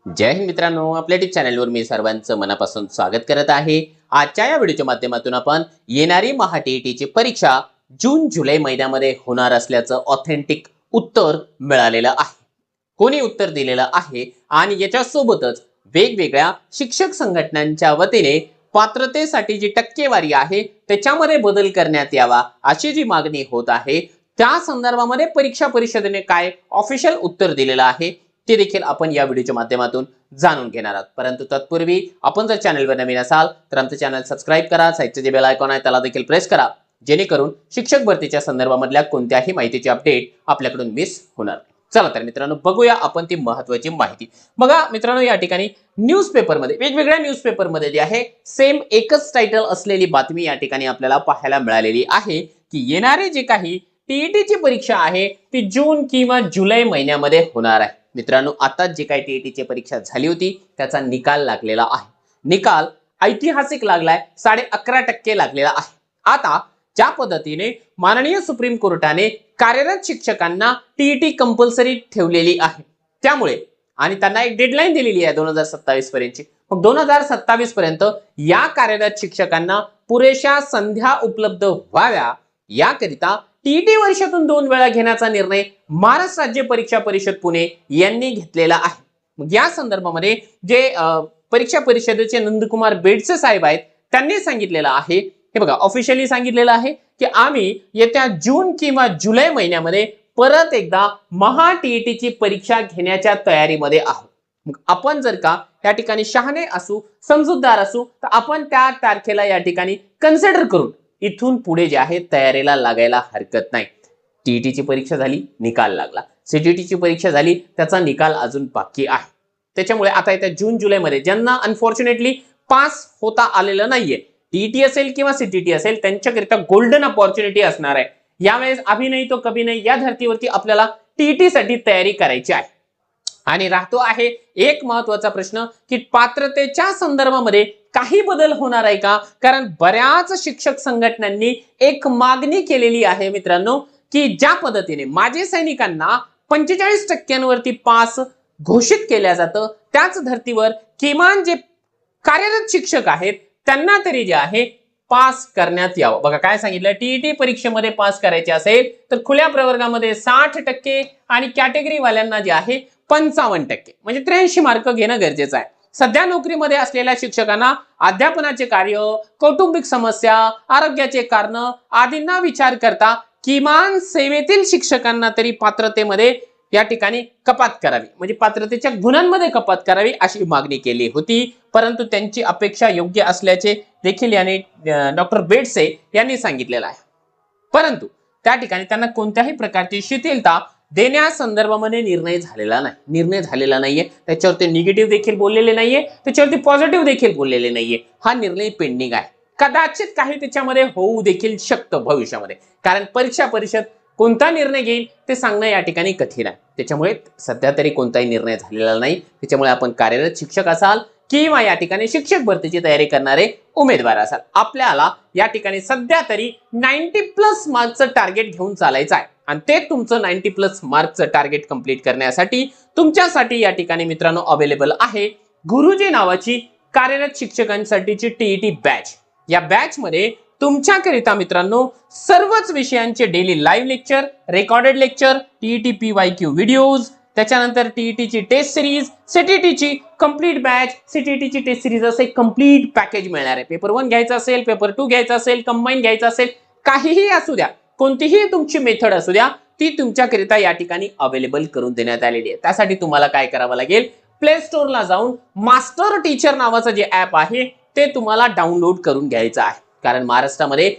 जय हिंद मित्रांनो, आपल्या यूट्यूब चॅनलवर मी सर्वांचं मनापासून स्वागत करत आहे। आजच्या या व्हिडिओच्या माध्यमातून आपण येणारी टी परीक्षा जून जुलै महिन्यामध्ये होणार असल्याचं ऑथेंटिक उत्तर मिळालेलं आहे। कोणी उत्तर दिलेलं आहे आणि याच्यासोबतच वेगवेगळ्या शिक्षक संघटनांच्या वतीने पात्रतेसाठी जी टक्केवारी आहे त्याच्यामध्ये बदल करण्यात यावा अशी जी मागणी होत आहे, त्या संदर्भामध्ये परीक्षा परिषदेने काय ऑफिशियल उत्तर दिलेलं आहे ते देखील आपण या व्हिडिओच्या माध्यमातून जाणून घेणार आहोत। परंतु तत्पूर्वी आपण जर चॅनलवर नवीन असाल तर आमचं चॅनल सबस्क्राइब करा, साइडचे जे बेल आयकॉन आहे त्याला देखील प्रेस करा, जेणेकरून शिक्षक भरतीच्या संदर्भामधल्या कोणत्याही माहितीची अपडेट आपल्याकडून मिस होणार नाही। चला तर मित्रांनो, बघूया आपण ती महत्त्वाची माहिती। बघा मित्रांनो, या ठिकाणी न्यूजपेपरमध्ये वेगवेगळ्या न्यूजपेपरमध्ये जे आहे सेम एकच टायटल असलेली बातमी या ठिकाणी आपल्याला पाहायला मिळालेली आहे की येणारी जी काही टीईटीची परीक्षा आहे ती जून किंवा जुलै महिन्यामध्ये होणार आहे। मित्रांनो, आता जी काही टीईटीची परीक्षा झाली होती त्याचा निकाल लागलेला आहे। निकाल ऐतिहासिक लागलाय, 11.5% लागलेला आहे। आता ज्या पद्धतीने माननीय सुप्रीम कोर्टाने कार्यरत शिक्षकांना टीईटी कंपल्सरी ठेवलेली आहे, त्यामुळे आणि त्यांना एक डेडलाईन दिलेली आहे 2027 पर्यंतची। मग 2027 पर्यंत या कार्यरत शिक्षकांना पुरेशा संध्या उपलब्ध व्हाव्या याकरिता टीईटी वर्षातून 2 वेळा घेण्याचा निर्णय महाराष्ट्र राज्य परीक्षा परिषद पुणे यांनी घेतलेला आहे। मग या संदर्भामध्ये जे परीक्षा परिषदेचे नंदकुमार बेडसे साहेब आहेत त्यांनी सांगितलेलं आहे, हे बघा ऑफिशियली सांगितलेलं आहे की आम्ही येत्या जून किंवा जुलै महिन्यामध्ये परत एकदा टीईटीची परीक्षा घेण्याच्या तयारीमध्ये आहोत। मग आपण जर का या ठिकाणी शहाणे असू, समजूतदार असू तर आपण त्या तारखेला या ठिकाणी कन्सिडर करून इथून पुढे जे आहे तयारीला लागायला हरकत नाही। टीईटीची परीक्षा झाली, निकाल लागला, सीटीटीची परीक्षा झाली, त्याचा निकाल अजून बाकी आहे। त्याच्यामुळे आता येत्या जून जुलै मध्ये ज्यांना अनफॉर्च्युनेटली पास होता आलेलं नाहीये, टीईटी असेल किंवा सीटीटी असेल, त्यांच्याकरिता गोल्डन अपॉर्च्युनिटी असणार आहे। यावेळेस अभी नाही तो कभी नाही या धर्तीवरती आपल्याला टीईटी साठी तयारी करायची आहे। आणि राहतो आहे एक महत्त्वाचा प्रश्न की पात्रतेच्या संदर्भामध्ये काही बदल होणार आहे का? कारण बऱ्याच शिक्षक संघटनांनी एक मागणी केलेली आहे मित्रांनो की ज्या पद्धतीने माजी सैनिकांना 45% पास घोषित केल्या जातं, त्याच धर्तीवर किमान जे कार्यरत शिक्षक आहेत त्यांना तरी जे आहे पास करण्यात यावं। बघा काय सांगितलं, टीईटी परीक्षेमध्ये पास करायचे असेल तर खुल्या प्रवर्गामध्ये 60% आणि कॅटेगरी वाल्यांना जे आहे 55%, म्हणजे 83 मार्क घेणं गरजेचं आहे। सध्या नोकरीमध्ये असलेल्या शिक्षकांना अध्यापनाचे कार्य, कौटुंबिक समस्या, आरोग्याचे कारण आदींना विचार करता किमान सेवेतील शिक्षकांना तरी पात्रतेमध्ये या ठिकाणी कपात करावी, म्हणजे पात्रतेच्या गुणांमध्ये कपात करावी अशी मागणी केली होती। परंतु त्यांची अपेक्षा योग्य असल्याचे देखील याने डॉक्टर बेडसे यांनी सांगितलेलं आहे। परंतु त्या ठिकाणी त्यांना कोणत्याही प्रकारची शिथिलता देण्यासंदर्भामध्ये निर्णय झालेला नाहीये। त्याच्यावरती निगेटिव्ह देखील बोललेले नाहीये, त्याच्यावरती पॉझिटिव्ह देखील बोललेले नाहीये। हा निर्णय पेंडिंग आहे, कदाचित काही त्याच्यामध्ये होऊ देखील शकतं भविष्यामध्ये, कारण परीक्षा परिषद कोणता निर्णय घेईल ते सांगणं या ठिकाणी कठीण आहे। त्याच्यामुळे सध्या तरी कोणताही निर्णय झालेला नाही। त्याच्यामुळे आपण कार्यरत शिक्षक असाल किंवा या ठिकाणी शिक्षक भरतीची तयारी करणारे उमेदवार असाल, आपल्याला या ठिकाणी सध्या तरी 90+ मार्क्सचं टार्गेट घेऊन चालायचं आहे। आणि ते तुमचं 90+ मार्क्सचं टार्गेट कंप्लीट करण्यासाठी तुमच्यासाठी या ठिकाणी मित्रांनो अवेलेबल आहे गुरुजी नावाची कार्यरत शिक्षकांसाठीची टीईटी बॅच। या बॅच मध्ये तुमच्याकरिता मित्रांनो सर्वच विषयांचे daily live lecture, recorded lecture, TET PYQ videos, त्याच्यानंतर टीईटीची टेस्ट सिरीज, सीटीटीची कंप्लीट बॅच, सीटीटीची टेस्ट सिरीज असे कंप्लीट पॅकेज मिळणार आहे। पेपर 1 घ्यायचा असेल, पेपर 2 घ्यायचा असेल, कंबाईन घ्यायचा असेल, काहीही असू द्या, कोणतीही तुमची मेथड असू द्या, ती तुमच्याकरिता या ठिकाणी अवेलेबल करून देण्यात आलेली आहे। त्यासाठी तुम्हाला काय करावं लागेल, प्ले स्टोअरला जाऊन मास्टर टीचर नावाचं जे ऍप आहे ते तुम्हाला डाउनलोड करून घ्यायचं आहे। कारण महाराष्ट्रामध्ये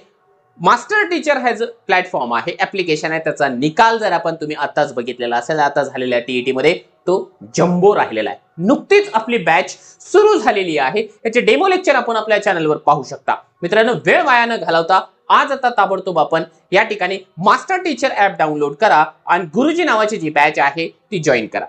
मास्टर टीचर हा जो प्लॅटफॉर्म आहे, ऍप्लिकेशन आहे, त्याचा निकाल जर आपण तुम्ही आताच बघितलेला असेल, आता झालेल्या टीईटी मध्ये तो जम्बो राहिलेला आहे। नुकतीच आपली बॅच सुरू झालेली आहे, याचे डेमो लेक्चर आपण आपल्या चॅनलवर पाहू शकता। मित्रांनो, वेळ वाया न घालवता आज आता ताबडतोब आपण या ठिकाणी मास्टर टीचर ऍप डाउनलोड करा आणि गुरुजी नावाची जी बॅच आहे ती जॉईन करा।